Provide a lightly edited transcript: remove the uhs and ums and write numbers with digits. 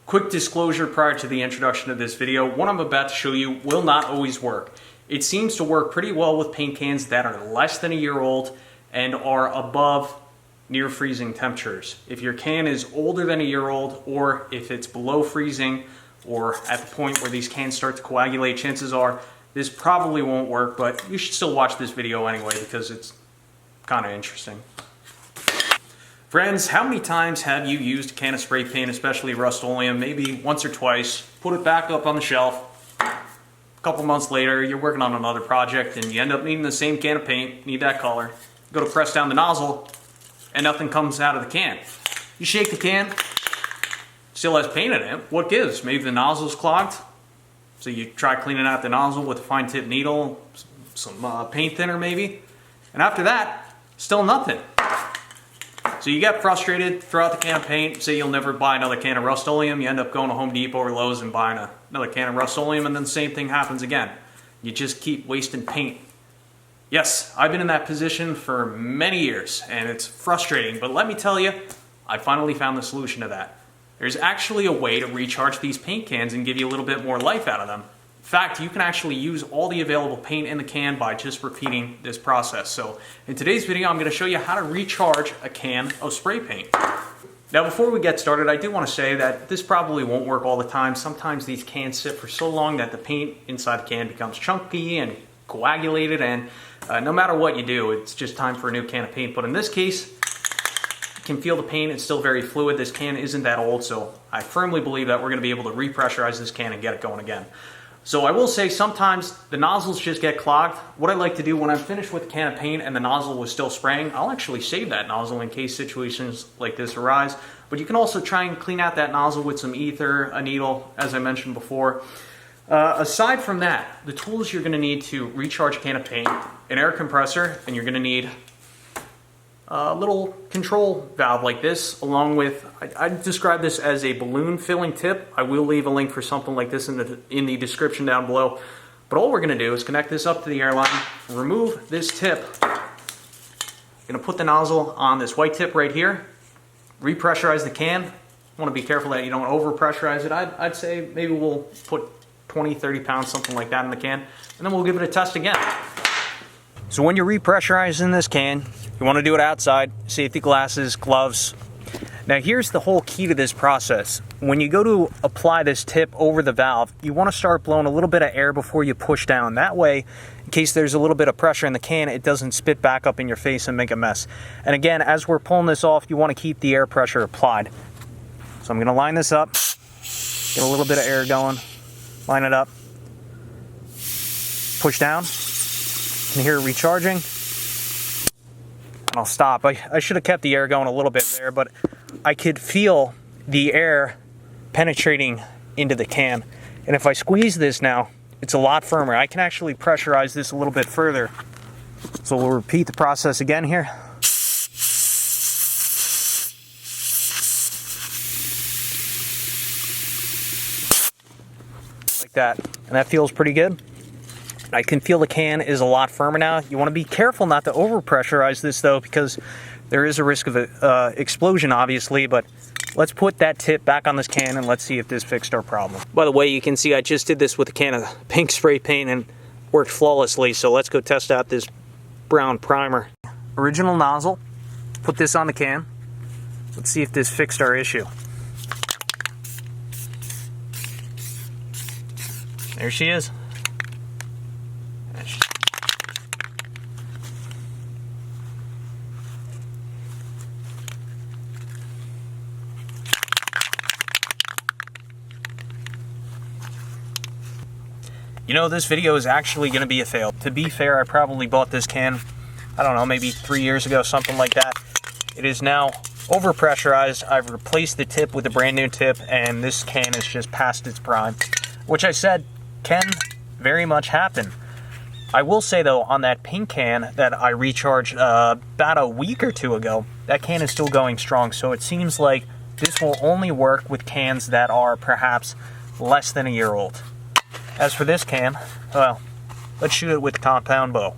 Quick disclosure prior to the introduction of this video, what I'm about to show you will not always work. It seems to work pretty well with paint cans that are less than a year old and are above near freezing temperatures. If your can is older than a year old, or if it's below freezing, or at the point where these cans start to coagulate, chances are this probably won't work, but you should still watch this video anyway because it's kind of interesting. Friends, how many times have you used a can of spray paint, especially Rust-oleum, maybe once or twice, put it back up on the shelf, a couple months later, you're working on another project and you end up needing the same can of paint, need that color, go to press down the nozzle, and nothing comes out of the can. You shake the can, still has paint in it. What gives? Maybe the nozzle's clogged. So you try cleaning out the nozzle with a fine tip needle, some paint thinner maybe. And after that, still nothing. So you get frustrated, throw out the can of paint, say you'll never buy another can of Rust-oleum. You end up going to Home Depot or Lowe's and buying another can of Rust-oleum, and then the same thing happens again. You just keep wasting paint. Yes, I've been in that position for many years, and it's frustrating, but let me tell you, I finally found the solution to that. There's actually a way to recharge these paint cans and give you a little bit more life out of them. In fact, you can actually use all the available paint in the can by just repeating this process. So in today's video, I'm going to show you how to recharge a can of spray paint. Now before we get started, I do want to say that this probably won't work all the time. Sometimes these cans sit for so long that the paint inside the can becomes chunky and coagulated, and no matter what you do, it's just time for a new can of paint. But in this case, you can feel the paint, it's still very fluid. This can isn't that old, so I firmly believe that we're going to be able to re-pressurize this can and get it going again. So I will say sometimes the nozzles just get clogged. What I like to do when I'm finished with a can of paint and the nozzle was still spraying, I'll actually save that nozzle in case situations like this arise. But you can also try and clean out that nozzle with some ether, a needle, as I mentioned before. Aside from that, the tools you're going to need to recharge a can of paint, an air compressor, and you're going to need a little control valve like this, along with, I describe this as a balloon filling tip. I will leave a link for something like this in the description down below. But all we're going to do is connect this up to the airline, remove this tip. I'm going to put the nozzle on this white tip right here, repressurize the can. You want to be careful that you don't overpressurize it. I'd say maybe we'll put 20, 30 pounds, something like that in the can, and then we'll give it a test again. So when you're repressurizing this can, you want to do it outside, safety glasses, gloves. Now here's the whole key to this process. When you go to apply this tip over the valve, you want to start blowing a little bit of air before you push down. That way, in case there's a little bit of pressure in the can, it doesn't spit back up in your face and make a mess. And again, as we're pulling this off, you want to keep the air pressure applied. So I'm going to line this up, get a little bit of air going, line it up, push down. You can hear it recharging. I'll stop. I should have kept the air going a little bit there, but I could feel the air penetrating into the can. And if I squeeze this now, it's a lot firmer. I can actually pressurize this a little bit further. So we'll repeat the process again here. Like that. And that feels pretty good. I can feel the can is a lot firmer now. You want to be careful not to overpressurize this though, because there is a risk of explosion obviously, but let's put that tip back on this can and let's see if this fixed our problem. By the way, you can see I just did this with a can of pink spray paint and worked flawlessly, so let's go test out this brown primer. Original nozzle, put this on the can. Let's see if this fixed our issue. There she is. You know, this video is actually going to be a fail. To be fair, I probably bought this can, I don't know, maybe 3 years ago, something like that. It is now overpressurized. I've replaced the tip with a brand new tip, and this can is just past its prime, which I said can very much happen. I will say, though, on that pink can that I recharged about a week or two ago, that can is still going strong, so it seems like this will only work with cans that are perhaps less than a year old. As for this can, well, let's shoot it with a compound bow.